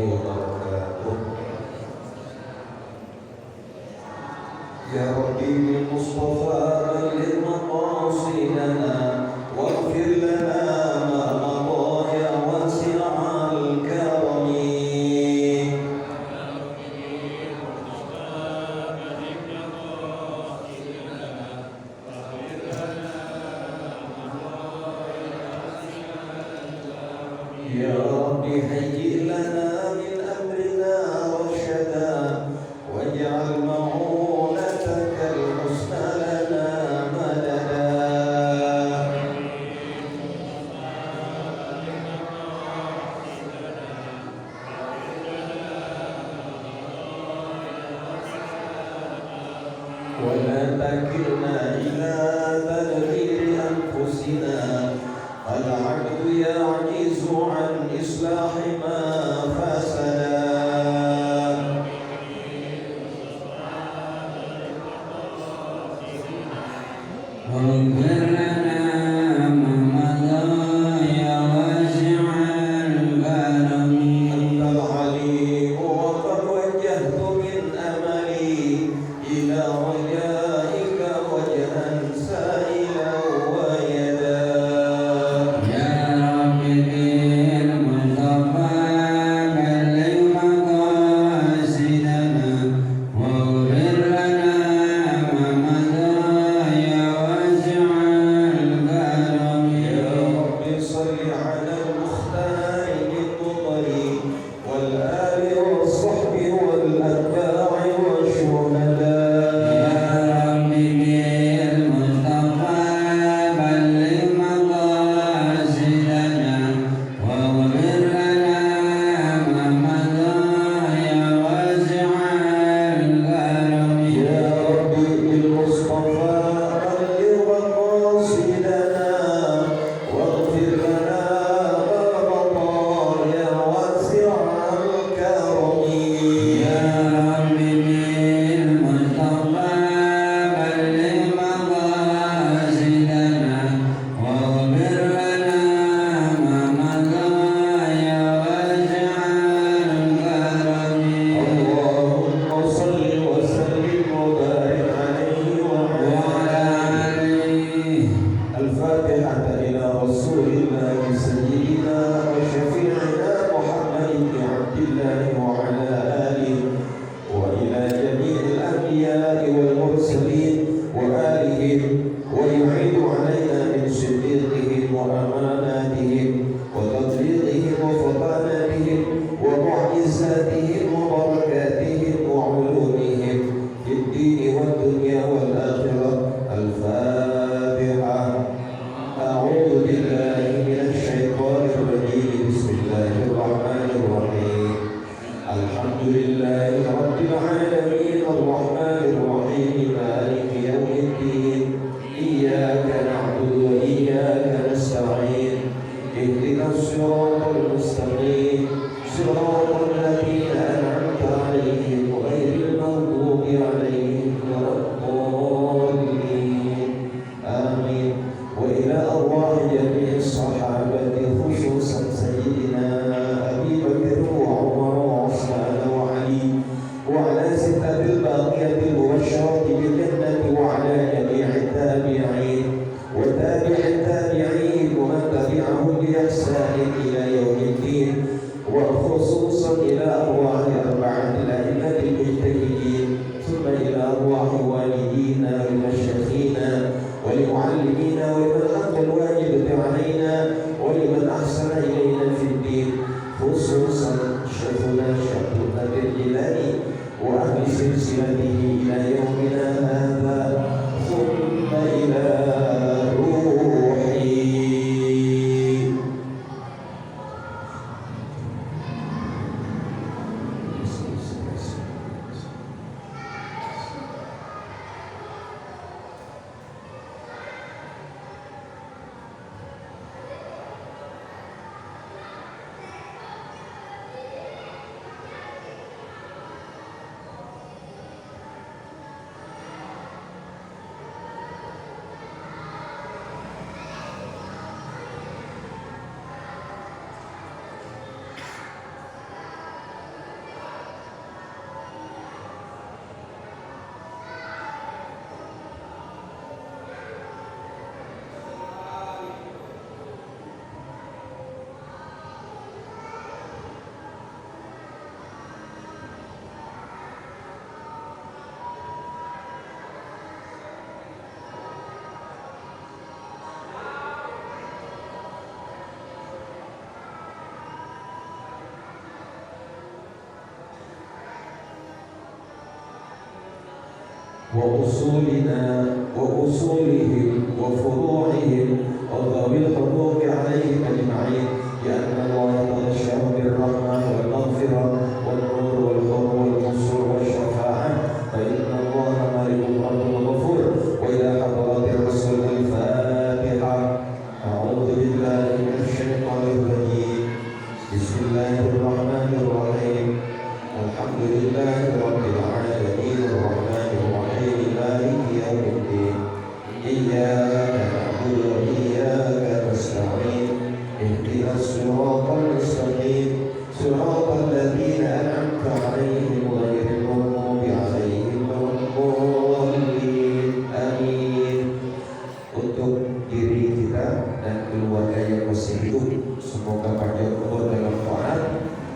وبركاته. يا ربي بالمصطفى بلغ مقاصدنا واغفر لنا ما مضى يا واسع الكرم. يا رب هيئ لنا من أمرنا رشدا واجعل معونتك الحسنى لنا مددا. ولا تكلنا إلى تدبير أنفسنا العبد يعجز عن إصلاح ما فسدا. واغفر لنا ما مضى يا واسع الكرم. أنت العليم وقد وجهت من أملي إلى رجائك وجها سائلا ويدا. يا رب بالمصطفى بلغ مقاصدنا واغفر لنا ما مضى يا واسع الكرم. يا رب صل على المختار بالنظر والآل والصحب والأتباع والشهداء. يا رب بالمصطفى بلغ مقاصدنا واغفر لنا ما مضى يا واسع الكرم. يا رب بالمصطفى بلغ مقاصدنا واغفر لنا ما مضى يا واسع الكرم. يا رب بالمصطفى بلغ مقاصدنا واغفر لنا ما مضى يا واسع الكرم. اللهم صل وسلم وبارك عليه وعلى وعلى آله. الفاتحة إلى رسول الله سيدنا وشفيعنا محمد بن عبد الله وعلى آله وإلى جميع الأنبياء والمرسلين وآلهم ويعيد علينا من صديقهم وأماناتهم وتطبيقهم وفضائلهم ومعجزاتهم وبركاتهم وعلومهم في الدين والدنيا والآخرة. الفاتحة. أعوذ بالله من الشيطان الرجيم. بسم الله الرحمن الرحيم. الحمد لله رب العالمين الرحمن الرحيم مالك يوم الدين. إياك نعبد وإياك نستعين. اهدنا الصراط المستقيم صراط الذين أنعمت عليهم غير المغضوب عليهم ولا الضالين. آمين. وإلى أرواح جميع الصحابة خصوصا سيدنا أبي بكر وعمر وعثمان وعلي وعلى ستة الباقية المبشرة بالجنة وعلى جميع التابعين وتابع التابعين ومن تبعهم بإحسان إلى يوم الدين. وخصوصا إلى أرواح أربعة الأئمة المجتهدين ثم إلى أرواح والدينا ومشايخنا ولمعلمينا ولمن أدى الواجب علينا ولمن أحسن إلينا في الدين خصوصا شيخنا شيخ القادر الجيلاني وأهل سلسلته إلى يومنا هذا ثم إلى روحي. وأصولنا وأصولهم وفروعهم وذوي الحقوق عليهم أجمعين، لأن الله تغشاه بالرحمة والمغفرة والنور والحب والنصر والشفاعة، فإن الله مالك الأرض الغفور. وإلى حضرات الرسول الفاتحة. أعوذ بالله من الشيطان الرجيم. بسم الله الرحمن الرحيم. الحمد لله رب العالمين الرحمن الرحيم مالك يوم الدين. إياك نعبد وإياك نستعين. اهدنا الصراط المستقيم صراط الذين أنعمت عليهم غير المغضوب عليهم ولا الضالين. آمين. Untuk diri kita dan keluarga yang masih hidup, semoga panjang umur dalam taat,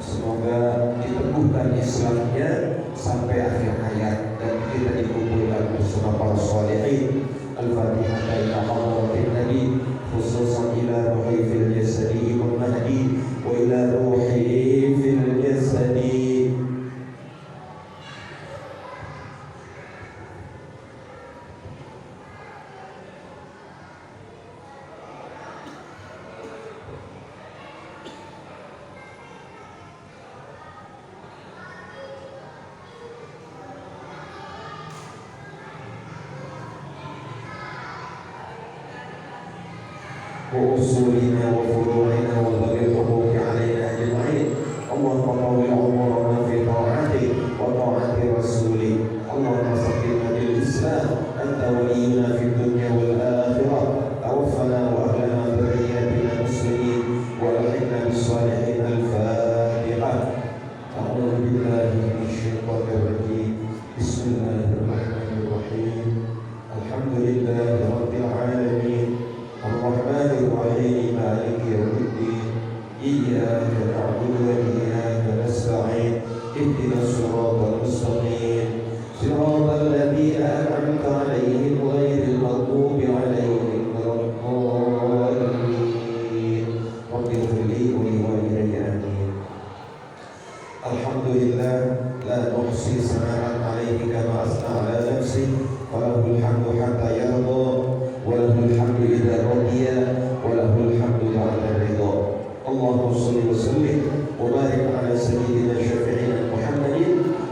semoga diteguhkan Islamnya sampai akhir hayat dan kita dikumpulkan bersama para sholihin. Al-Fatihah ila hadratin Nabi, khususan ila ruhi fil jasadi wal mahdi wa ila ruhi fil jasadi. وأصولنا وفروعنا وذوي الحقوق علينا أجمعين. اللهم طول عمرنا في طاعتك وطاعة رسولك. اللهم سقنا بالإسلام، أنت ولينا في الدنيا والآخرة. توفنا وأهلنا ذرياتنا مسلمين والحقنا بالصالحين. الفاتحة. أعوذ بالله من الشيطان الرجيم. بسم الله الرحمن الرحيم. الحمد لله رب العالمين الرحمن الرحيم مالك يوم الدين. إياك نعبد وإياك نستعين. اهدنا الصراط المستقيم صراط الذين أنعمت عليهم غير المغضوب عليهم ولا الضالين. رب اغفر لي ولوالدي آمين. الحمد لله لا نحصي ثناء عليه كما أثنى على نفسه، وله الحمد حتى يرضى وله الحمد إذا رضي وله الحمد بعد الرضا. اللهم صل وسلم وبارك على سيدنا شفيعنا محمد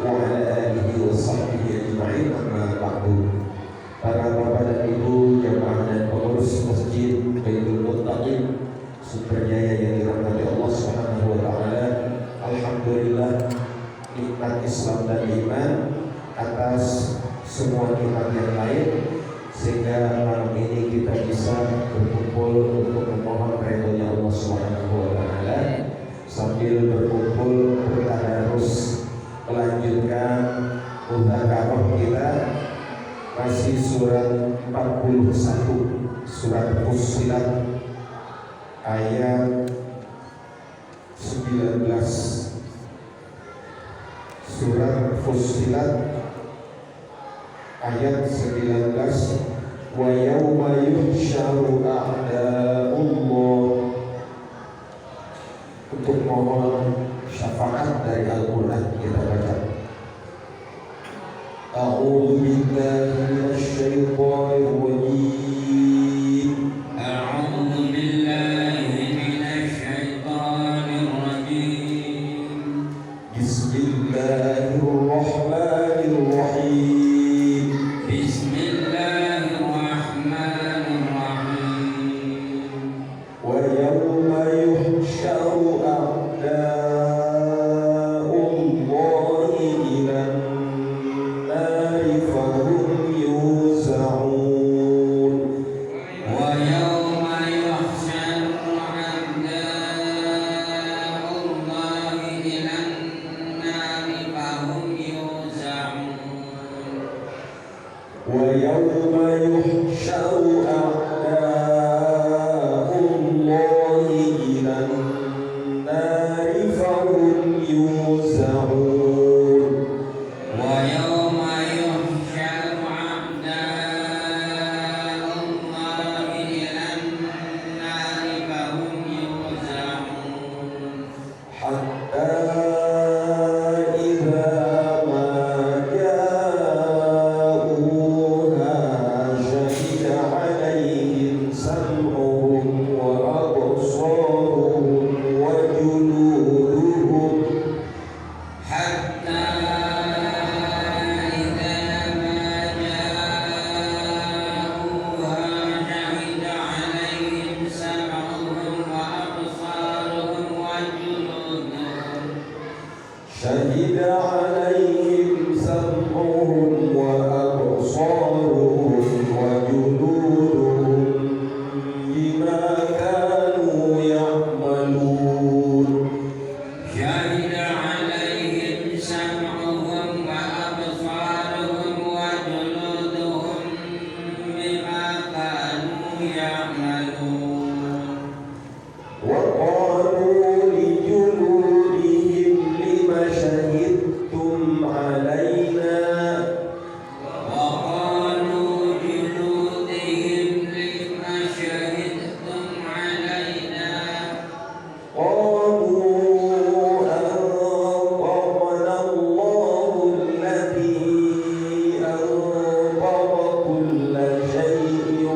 وعلى آله وصحبه أجمعين. أما بعد. Para bapak dan ibu jamaah dan pengurus masjid Baitul Muttaqin Sutrajaya yang dirahmati Allah Subhanahu wa taala. Alhamdulillah, nikmat Islam dan iman atas semua nikmat yang lain, sehingga malam ini kita bisa berkumpul untuk memohon ridhonya Allah Subhanahu wa taala sambil berkumpul bertadarus melanjutkan mudzakaroh kita masih surat 41 surat Fussilat ayat 19. Surat Fussilat ayat 19. Wa yawma yuhsyaru a'da'ullah. Untuk mohon syafaat dari Al-Quran kita baca. A'udzu billahi minasy syaithanir rajim. A'udzu billahi minasy syaithanir rajim. Bismillahirrahmanirrahim. Bismillahirrahmanirrahim. Wa yawma yuhsyaru a'da'ullahi ilan nari fahum yuza'un. Wa yawma yuhsyaru a'da'ullahi ilan nari fahum yuza'un. Wa yawma yuhsyaru a'da'ullahi ilan nari fahum yuza'un. Wa yawma yuhsyaru a'da'ullahi ilan nari fahum yuza'un. Hatta idza ma ja'u شهد عليهم سمعهم وأبصارهم وجلودهم بما كانوا يعملون شهد عليهم سمعهم وأبصارهم وجلودهم بما كانوا يعملون وقالوا لجلودهم لم شهدتم علينا وقالوا جلودهم لم شهدتم علينا قالوا أنطقنا الله الذي أنطق كل شيء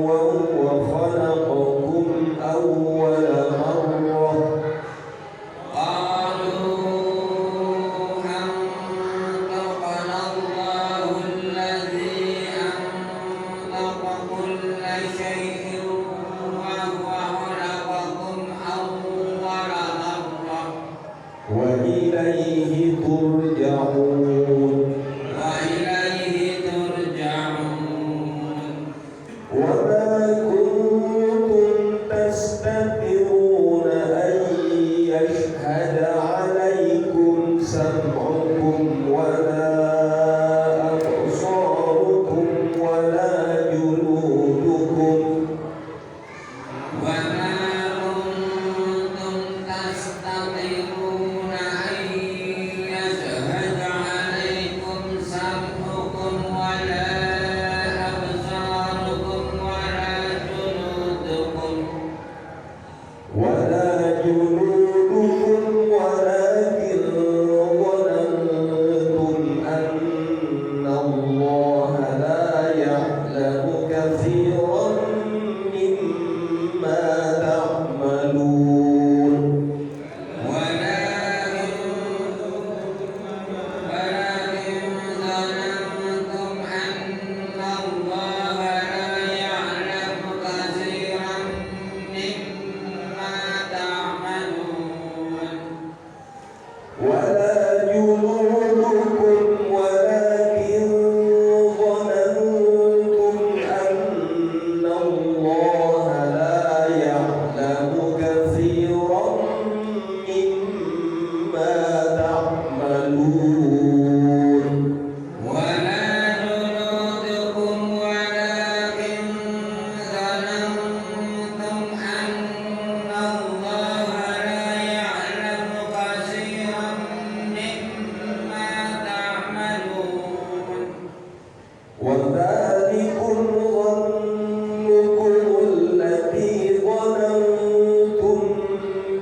وهو خلقكم أول مرة قالوا أنطقنا الله الذي أنطق كل شيء وهو خلقكم أول مرة وإليه ترجعون وإليه ترجعون وما كنتم تستترون أن يشهد عليكم سمعكم ولا أبصاركم ولا جلودكم وما كنتم تستطيعون أن يشهد عليكم سمعكم ولا أبصاركم ولا جلودكم ولكن ظننتم أن الله لا يعلم كثيرا مما تعملون ولكن ظننتم أن الله لا يعلم كثيرا مما تعملون ولا جلودكم ولكن ظننتم أن الله لا يعلم كثيرا مما تعملون ولا جلودكم ولكن ظننتم أن الله لا يعلم كثيرا مما تعملون وذلكم ظنكم الذي ظننتم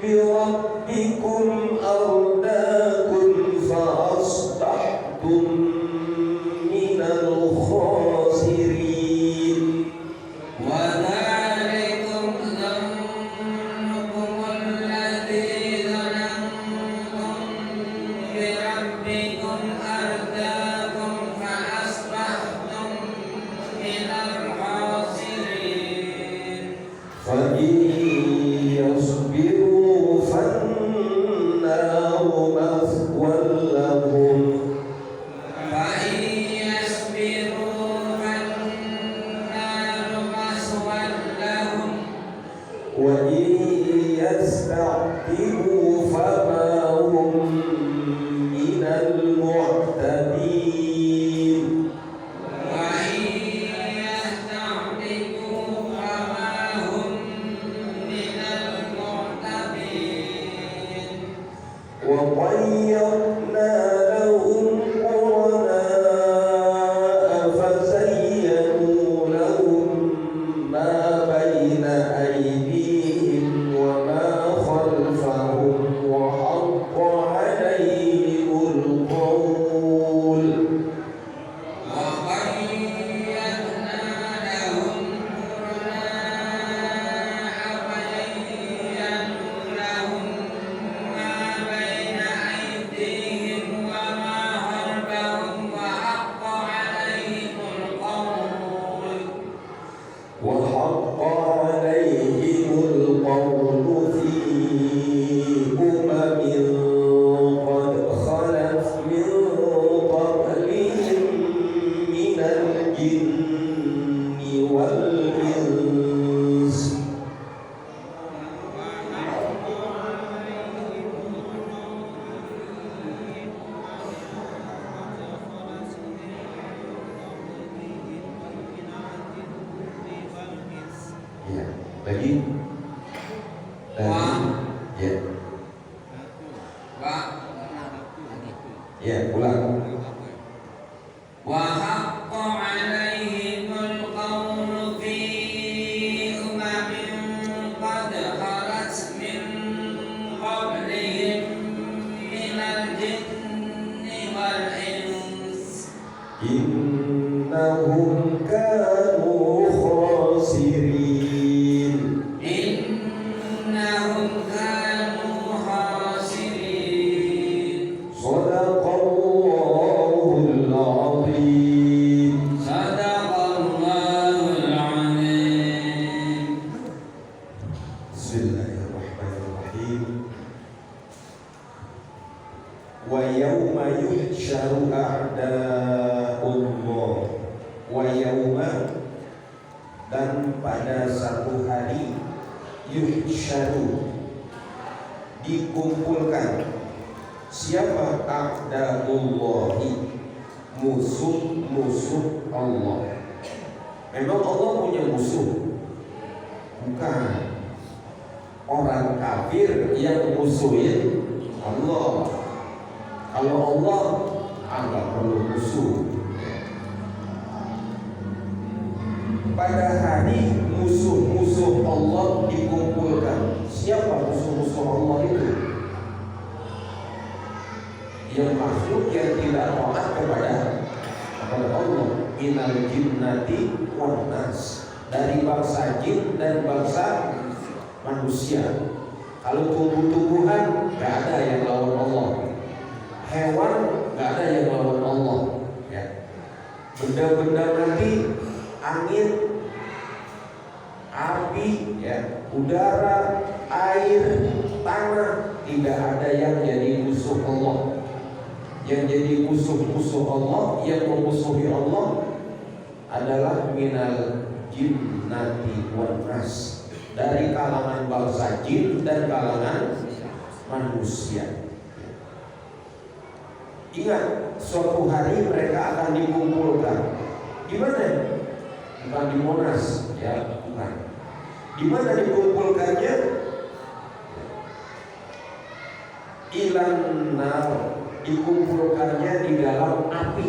بربكم أرداكم فأصبحتم من الخاسرين وذلكم ظنكم الذي ظننتم بربكم أرداكم فأصبحتم من الخاسرين فإن يصبروا فالنار مثوى لهم فإن يصبروا فالنار مثوى لهم وإن يستعتبوا فما هم من المعتدين وإن يستعتبوا فما هم من المعتدين وقيضنا لهم قرناء فزينوا لهم ما بين أيديهم وما خلفهم وحق عليهم القول وقيضنا لهم قرناء فزينوا لهم ما بين أيديهم Lagi ya. Ya, ulang. Wa haqqa 'alaihimul qawlu fi umamin qad khalat min qablihim minal jinni wal ins Innahum kanu khasirin. innahum kanu khasirin. Shadaqallahul azim. Sadaqallahul azim. Bismillahirrahmanirrahim. Wa yawma yuhsyaru a'da'ullah. Wa yawma, dan pada satu hari, yuhsyaru, dikumpulkan. Siapa? A'da'ullahi, musuh-musuh Allah. Memang Allah punya musuh? Bukan. Orang kafir yang musuhin Allah. Kalau Allah nggak perlu musuh. Pada hari musuh-musuh Allah dikumpulkan. Siapa musuh-musuh Allah itu? Yang makhluk yang tidak taat kepada Allah. Minal jinnati wan nas, dari bangsa jin dan bangsa manusia. Kalau tumbuh-tumbuhan nggak ada yang lawan Allah. Hewan nggak ada yang lawan Allah. Ya. Benda-benda mati, angin, api, ya, udara, air, tanah, tidak ada yang jadi musuh Allah. Yang jadi musuh-musuh Allah, yang memusuhi Allah adalah minal jinnati wan nas, dari kalangan bangsa jin dan kalangan manusia. Ingat, suatu hari mereka akan dikumpulkan. Di mana? Bukan di Monas, ya, bukan. Di mana dikumpulkannya? Ilan nar, dikumpulkannya di dalam api,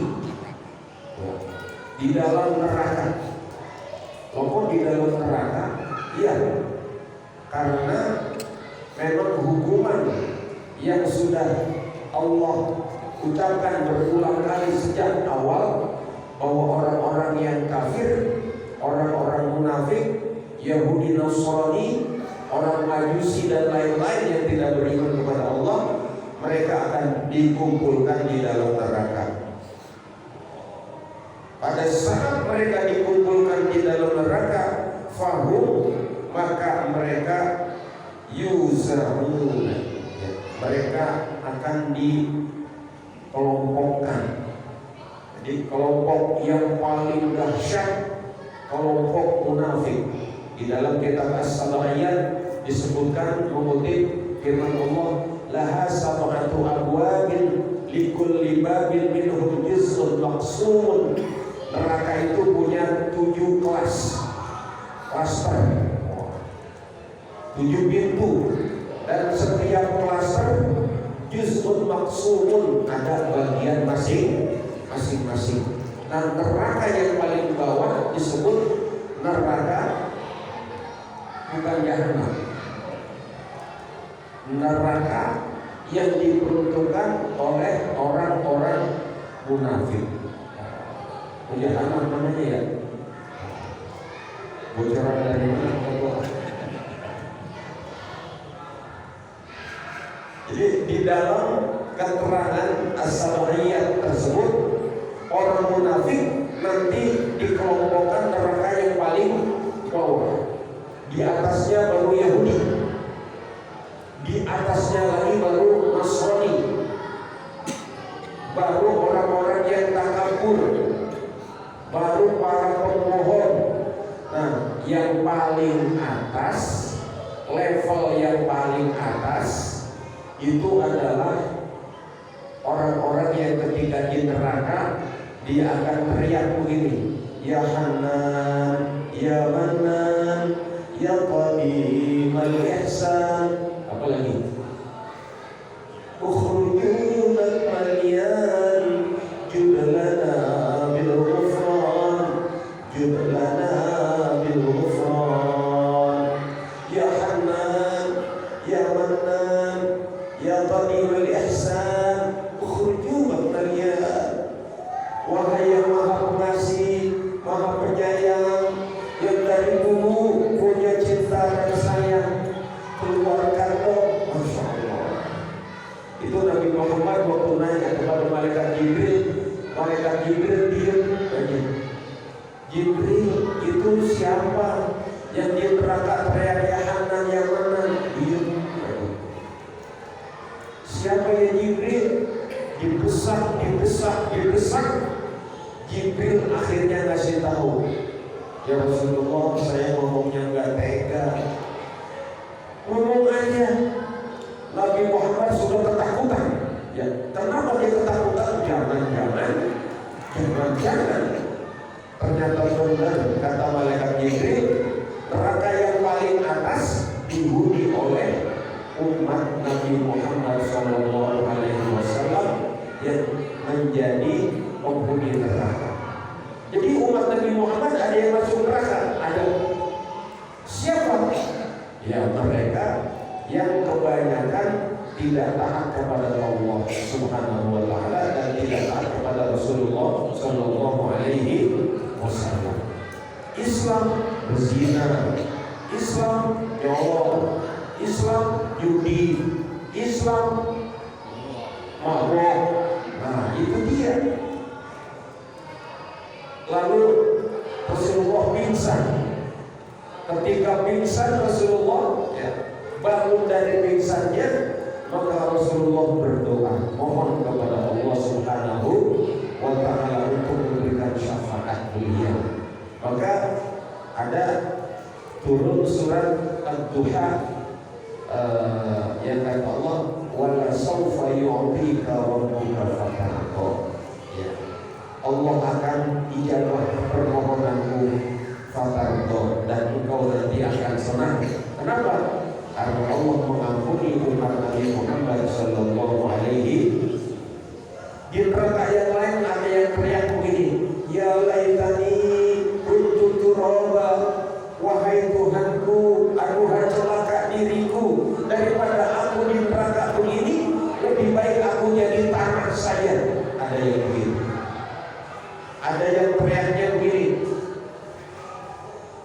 di dalam neraka. Kok di dalam neraka? Iya, karena memang hukuman yang sudah Allah ucapkan berulang kali sejak awal, bahwa orang-orang yang kafir, orang-orang munafik, Yahudi, Nasrani, orang Majusi dan lain-lain yang tidak beriman kepada Allah, mereka akan dikumpulkan di dalam neraka. Pada saat mereka dikumpulkan di dalam neraka, fahum, maka mereka yuzarun, mereka akan dikelompokkan. Jadi kelompok yang paling dahsyat, kelompok munafik. Di dalam kitab As-Sabaiyat disebutkan, mengutip firman Allah, laha sab'atu abwabin likulli babin minhum juz'un maqsumun. Neraka itu punya 7 kelas, klaster, 7 pintu, dan setiap klaster juz'un maqsumun, ada bagian masing-masing. Nah, neraka yang paling bawah disebut neraka, bukan jahanam, neraka yang diperuntukkan oleh orang-orang munafik. Jahanam namanya, ya. Bocoran dari mana? Jadi di dalam keterangan As-Sabaiyat tersebut, orang munafik nanti dikelompokkan neraka yang paling bawah. Di atasnya baru Yahudi, di atasnya lagi baru Nasrani, baru orang-orang yang takabur, baru para pemohon. Nah, yang paling atas, level yang paling atas itu adalah orang-orang yang ketika di neraka dia akan teriak begini, ya Hanan, ya Manan, ya qadimal ihsan. Apalagi ukhrujunak malian judlana bil ghufran, judlana bil ghufran, ya Hanan ya Mannan ya qadimal ihsan ukhrujunak malian. Wahai yang maha pengasih, maha penyayang, yang dari dulu punya cinta dan sayang, keluarkan dong. Masya Allah. Itu Nabi Muhammad waktu nanya kepada malaikat Jibril diam aja. Jibril, itu siapa yang di neraka teriak ya Hanan ya Manan? Diam aja. Siapa ya Jibril? Dibesak. Jibril akhirnya ngasih tahu, ya Rasulullah, saya ngomongnya nggak tega. Ngomong aja. Nabi Muhammad sudah ketakutan. Ya, kenapa dia ketakutan? Jangan. Ternyata benar kata malaikat Jibril, neraka yang paling atas dihuni oleh umat Nabi Muhammad SAW yang menjadi penghuni neraka. Jadi umat Nabi Muhammad ada yang masuk neraka, ada. Siapa? Ya mereka yang kebanyakan tidak taat kepada Allah Subhanahu wa taala dan tidak taat kepada Rasulullah sallallahu alaihi wasallam. Islam berzina, Islam nyolong, Islam judi, Islam mabuk. Nah, itu dia. Lalu Rasulullah pingsan. Ketika pingsan Rasulullah bangun dari pingsannya, maka Rasulullah berdoa mohon kepada Allah Subhanahu wa taala untuk memberikan syafaat beliau. Maka ada turun surat Ad-Duha yang kata Allah wala sawfa yu'tika rabbuka fatarda. Ya. Allah akan ijabah permohonanmu fatarda dan engkau nanti akan senang. Kenapa? Karena Allah mengampuni umat Nabi Muhammad sallallahu alaihi. Di neraka yang lain ada yang teriak begini, ya laitani kuntu turaba, wahai Tuhanku, aduhai celaka diriku, daripada aku di neraka begini, lebih baik aku jadi tanah saja. Ada yang begini. Ada yang teriaknya begini,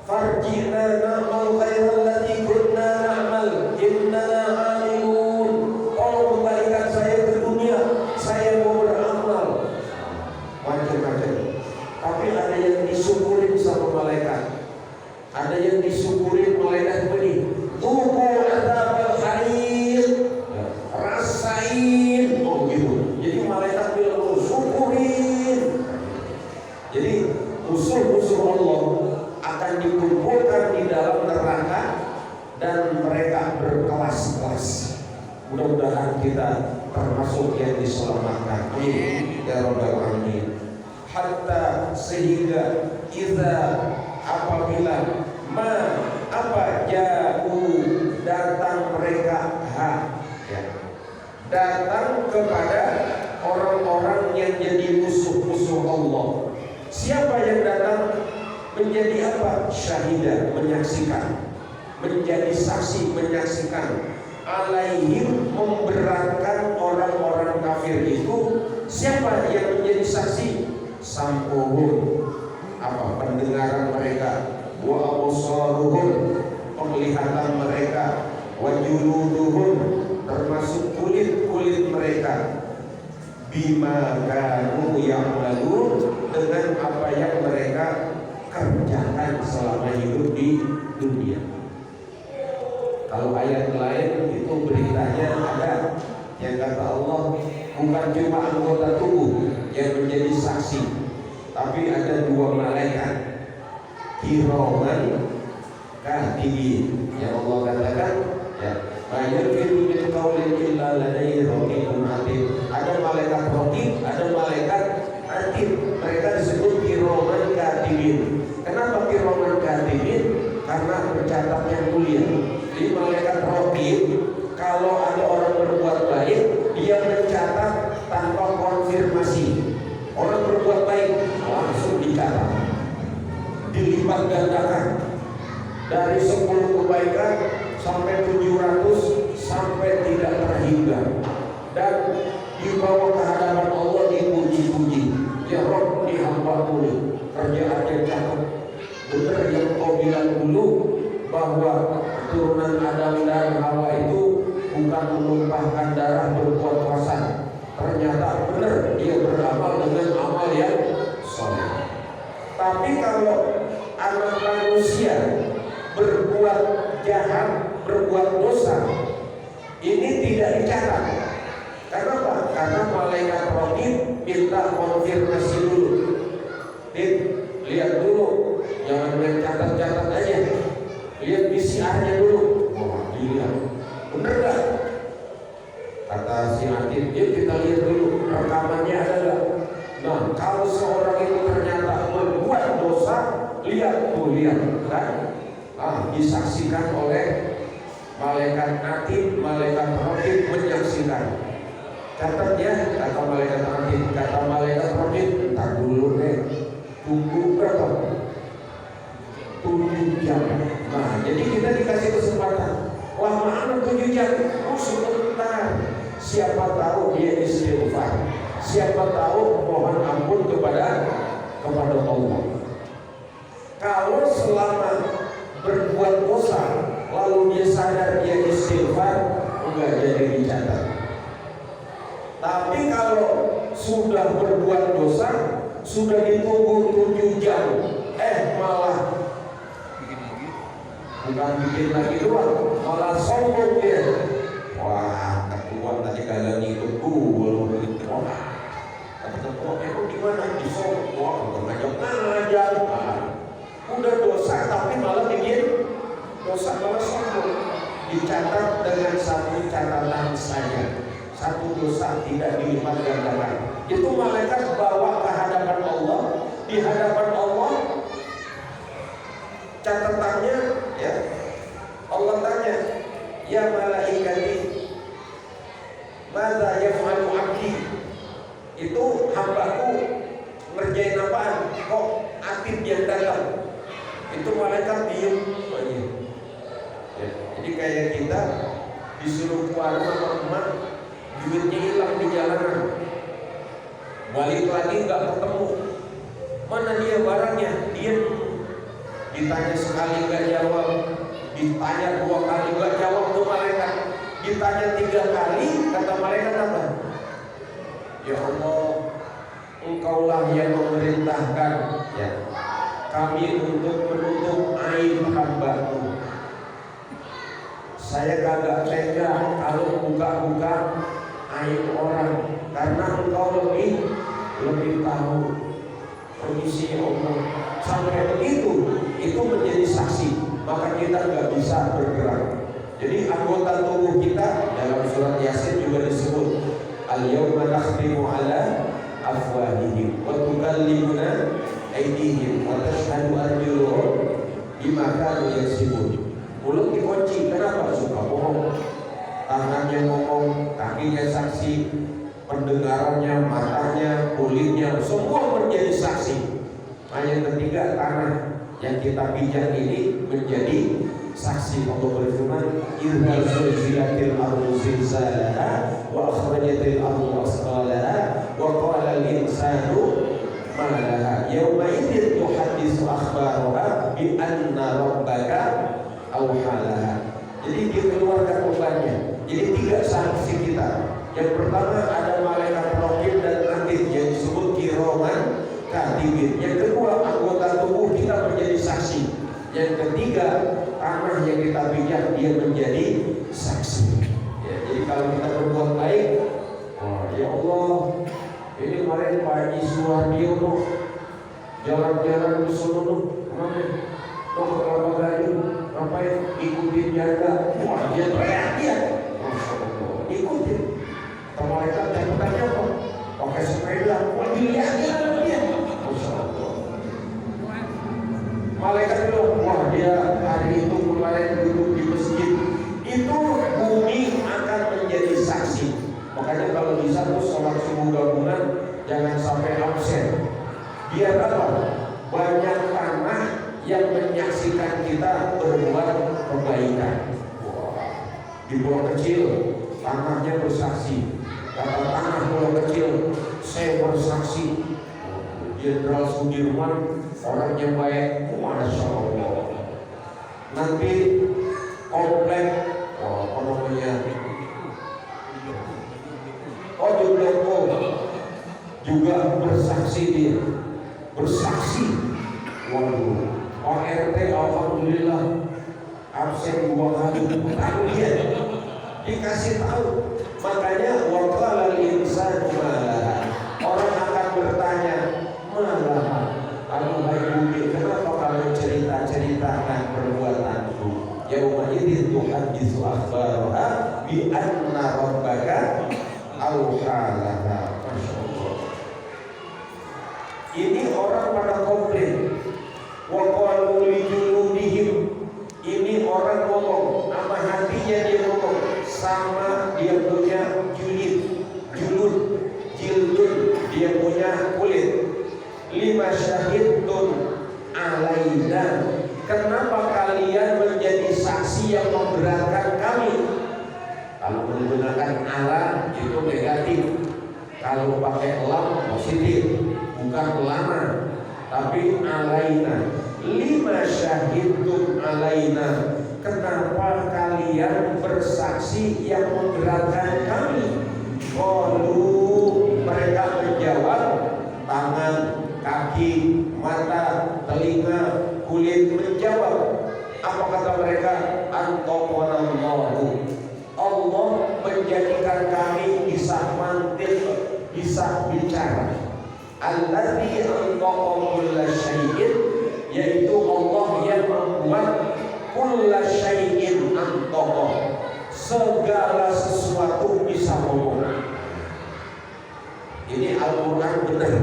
farjina na'mal khairal lati kunna na'mal innana 'amilun. Tolong kembalikan saya ke dunia, saya mau beramal. Macam-macam. Tapi ada yang disyukurin sama malaikat. Ada yang disyukurin malaikat begini, tuku adzabal harir, rasain. Oh gitu. Jadi malaikat bilang syukurin. Jadi musuh-musuh Allah akan dikumpulkan di dalam neraka dan mereka berkelas-kelas. Mudah-mudahan kita termasuk yang diselamatkan. Amin ya rabbal alamin. Hatta sehingga apabila jauh datang mereka datang kepada orang-orang yang jadi musuh-musuh Allah. Siapa yang datang? Menjadi apa? Syahidah, menyaksikan, menjadi saksi, menyaksikan. Alaihim, memberatkan orang-orang kafir itu. Siapa yang menjadi saksi? Sam'uhum, apa? Pendengaran mereka. Wa absaruhum, penglihatan mereka. Wa juluduhum, termasuk kulit-kulit mereka. Bima kanu ya'malun, dengan apa yang mereka kerjakan selama hidup di dunia. Kalau ayat lain itu beritanya ada yang kata Allah bukan cuma anggota tubuh yang menjadi saksi, tapi ada dua malaikat kiraman katibin yang Allah katakan ya mayalfidu min qaulin illa ladaihi raqibun atid. Ada malaikat raqib, ada malaikat atid. Mereka disebut kiraman katibin. Kenapa kiraman katibin? Karena mencatat dicatat tanpa konfirmasi. Orang berbuat baik langsung dicatat, dilipat gandakan dari 10 kebaikan sampai 700 sampai tidak terhingga, dan dibawa ke hadapan Allah dipuji-puji. Ya Rabb, ini hamba-Mu kerjaan yang cakep. Benar yang kau bilang dulu bahwa keturunan Adam dan Hawa itu bukan menumpahkan darah berbuat puasa. Ternyata benar, dia beramal dengan amal yang soleh. Tapi kalau anak manusia berbuat jahat, berbuat dosa, ini tidak dicatat. Karena apa? Karena malaikat raqib minta konfirmasi dulu. Lihat dulu, jangan main catat-catat aja. Lihat PCR-nya dulu. Oh, dilihat. Bener gak? Kata si Atin, ya kita lihat dulu rekamannya ada gak? Nah, kalau seorang itu ternyata berbuat dosa, lihat kan? Disaksikan oleh malaikat Atid, malaikat Raqib menyaksikan. Catat ya, kata malaikat Atid, kata malaikat Raqib, entar dulu deh, tunggu berapa? 7 jam. Nah, jadi kita dikasih kesempatan. Wah, mana 7 jam? Oh, sebentar. Siapa tahu dia istighfar, siapa tahu mohon ampun kepada Allah. Kalau selama berbuat dosa lalu dia sadar dia istighfar, enggak jadi dicatat. Tapi kalau sudah berbuat dosa, sudah ditunggu 7 jam, malah bukan bikin lagi doang, malah sombong dia. Wah, ketua tadi kagak ngikut gua. Wah, kata ketua, emang gimana? Disombong, wah, ngajak. Udah dosa tapi malah bikin dosa, malah sombong. Dicatat dengan satu catatan saja, satu dosa tidak dilipat gandakan. Itu malaikat bawa ke hadapan Allah. Di hadapan Allah catatannya, ya, Allah tanya, ya malaikati, madza yaf'alu 'abdi? Itu hambaku ngerjain apaan? Kok Atid yang datang? Itu malaikat diem aja. Ya, jadi kayak kita disuruh keluar sama emak, duitnya hilang di jalanan, balik lagi nggak ketemu. Mana dia barangnya? Diem. Ditanya sekali nggak jawab, ditanya 2 kali nggak jawab tuh malaikat, ditanya 3 kali, kata malaikat apa? Ya Allah, Engkaulah yang memerintahkan, ya, kami untuk menutup aib hamba-Mu. Saya kagak tega kalau buka-buka aib orang, karena Engkau lebih tahu. Permisi Allah, sampai begitu itu menjadi saksi, maka kita nggak bisa bergerak. Jadi anggota tubuh kita dalam surat Yasin juga disebut al-yawma nakhtimu ala afwahihim wa tukallimuna aydihim wa tashhadu arjuluhum bima kanu yaksibun. Mulut dikunci, kenapa? Suka bohong. Tangannya ngomong, kakinya saksi, pendengarannya, matanya, kulitnya, semua menjadi saksi. Yang ketiga, tanah yang kita pijak ini menjadi saksi. Allah berfirman, idza zulzilatil ardu zilzalaha wa akhrajatil ardu asqalaha wa qala al insanu ma laha yawma idzin tuhadditsu akhbaraha bi anna rabbaka awhalaha. Jadi dikeluarkan bebannya. Jadi 3 saksi kita. Yang pertama ada malaikat raqib dan atid yang disebut kiraman katibin. Yang kedua, anggota tubuh kita menjadi saksi. Yang ketiga, tanah yang kita pijak dia menjadi saksi. Ya, jadi kalau kita berbuat baik, oh ya Allah, ini kemarin Pak Haji Suwardio tuh jalan-jalan ke sono tuh, kemana? Tuh ke Kelapa Gading, ngapain? Ikutin jaga. Wah, dia teriak dia. Ikutin. Malaikat catatannya apa? Pakai sepeda. Wah, dilihatnya dia. Malaikat bilang, wah dia hari itu kemarin duduk di masjid. Itu bumi akan menjadi saksi. Makanya kalau bisa sholat subuh gabungan jangan sampai absen. Biar apa? Banyak tanah yang menyaksikan kita berbuat kebaikan. Di pulau kecil tanahnya bersaksi. Kata tanah pulau kecil, saya bersaksi. Jenderal Sudirman orangnya baik, masya Allah. Nanti komplek, apa namanya? Jogoko juga bersaksi dia, bersaksi. Waduh, ORT alhamdulillah absen 2 hari. Tahu dia, dikasih tahu. Makanya waqala al-insanu malaha. Orang akan bertanya, malaha. Aduhai bumi, kenapa kamu cerita-ceritakan perbuatanku? Yauma idzin tuhaddisu akhbaraha bi anna rabbaka auhalaha. Masyaallah. Ini orang pada komplain. Wa qalu li juludihim. Ini orang ngomong, sama hatinya dia ngomong, sama dia punya julud, jildun, dia punya kulit. Lima syahidun alaina. Kenapa kalian menjadi saksi yang memberatkan kami? Kalau menggunakan ala itu negatif, kalau pakai lam positif, bukan lama, tapi alaina. Lima syahidun alaina. Kenapa kalian bersaksi yang memberatkan kami? Qalu, mereka menjawab, tangan, kaki, mata, telinga, kulit menjawab. Apa kata mereka? Antaqanallahu. Allah menjadikan kami bisa mantik, bisa bicara. Alladzi antaqa kulla syai'in, yaitu Allah yang membuat kulla syai'in antaqa, segala sesuatu bisa ngomong. Ini Al-Quran benar.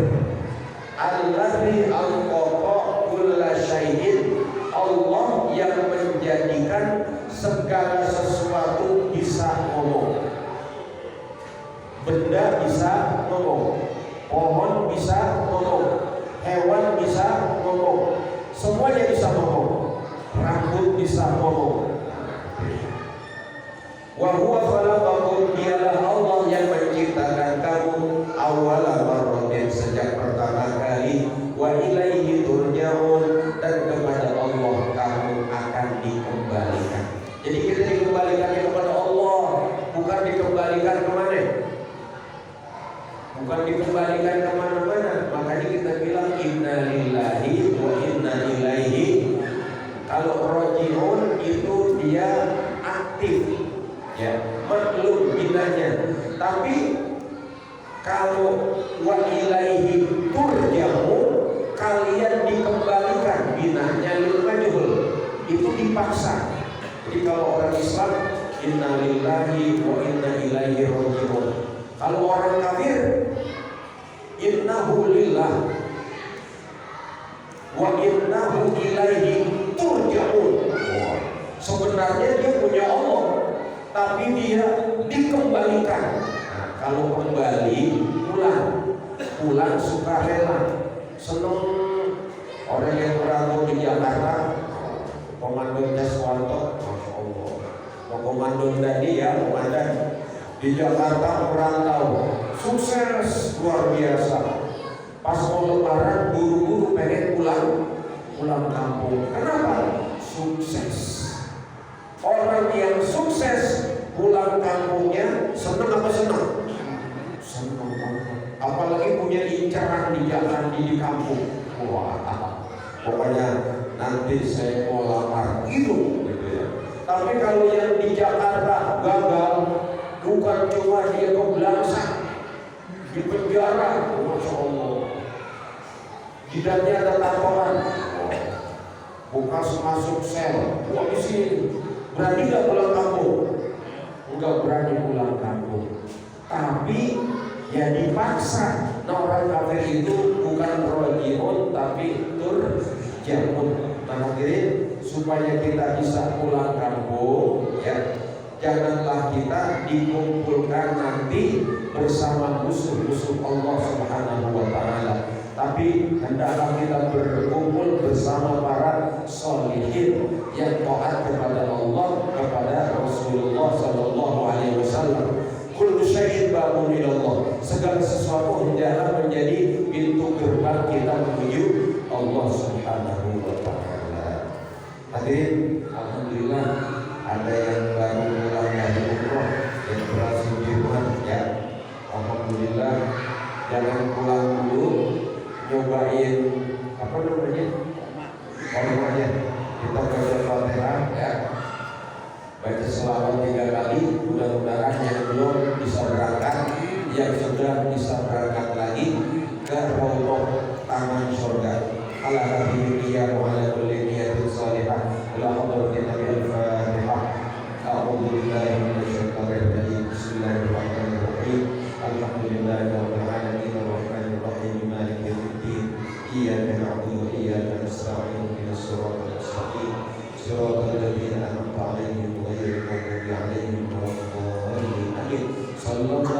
Alladzi antaqa kulla syai'in, Allah yang menjadikan segala sesuatu bisa ngomong. Benda bisa ngomong, pohon bisa ngomong, hewan bisa ngomong, semuanya bisa ngomong. Rambut bisa ngomong. Wa huwa khalaqakum, dialah Allah yang menciptakan kamu awala marratin, sejak pertama kali. Wa ilaihi turja'un, dan kepada Allah kamu akan dikembalikan. Jadi kita dikembalikan kepada Allah, bukan dikembalikan kemana? Bukan dikembalikan kemana-mana. Makanya kita bilang inna lillahi wa inna ilaihi. Kalau roji'un itu dia aktif, ya, maklum binanya. Tapi kalau wa ilaihi turja'un, kalian dikembalikan, binanya lil majhul, itu dipaksa. Jadi kalau orang Islam inna lillahi wa inna ilaihi roji'un. Kalau orang kafir innahu lillah wa innahu ilaihi turja'un. Sebenarnya dia punya Allah, tapi dia dikembalikan. Nah, kalau kembali pulang sukarela, seneng. Orang yang berangkat di Jakarta, komandonya Swanto, masya Allah. Mau komando tadi ya, komandan di Jakarta merantau, sukses luar biasa. Pas mau lebaran buru-buru pengen pulang kampung. Kenapa? Sukses. Orang yang sukses pulang kampungnya senang apa senang? Senang banget. Apalagi punya incaran di jalan di kampung. Wah, pokoknya nanti saya mau lamar gitu ya. Tapi kalau yang di Jakarta gagal, bukan cuma dia kebelangsak di penjara, masya Allah, jidatnya ada tatoan, bekas masuk sel. Wah, di sini berani nggak pulang kampung? Enggak berani pulang kampung. Tapi ya dipaksa. Nah, orang kafir itu bukan roji'un tapi turja'un. Nah, hadirin, supaya kita bisa pulang kampung, ya, janganlah kita dikumpulkan nanti bersama musuh-musuh Allah Subhanahu wa taala. Tapi hendaklah kita berkumpul bersama para sholihin yang taat kepada Allah, kepada Rasulullah sallallahu alaihi wasallam. Kullu syai'in babun ilallah. Segala sesuatu hendaklah menjadi pintu gerbang kita menuju Allah Subhanahu wa taala. Hadirin, alhamdulillah ada yang baru pulang dari umroh yang berhasil Jumat ya. Alhamdulillah, jangan pulang dulu, nyobain apa namanya? Kormanya. Kita baca Fatihah ya. Baca selawat 3 kali, mudah-mudahan yang belum bisa berangkat, yang sudah bisa berangkat lagi ke Raudhah Taman Surga. Ala habibiyya wa ala kulli niyatin salihah. La hadratin Nabi al-Fatihah. A'udzu billahi minasyaitonir rajim. Bismillahirrahmanirrahim. Alhamdulillahi rabbil alamin arrahmanir rahim maliki yaumiddin. Iyyaka na'budu wa iyyaka nasta'in. Ihdinas siratal mustaqim. Siratal ladzina an'amta 'alaihim ghairil maghdubi 'alaihim waladdallin. Amin. Sallallahu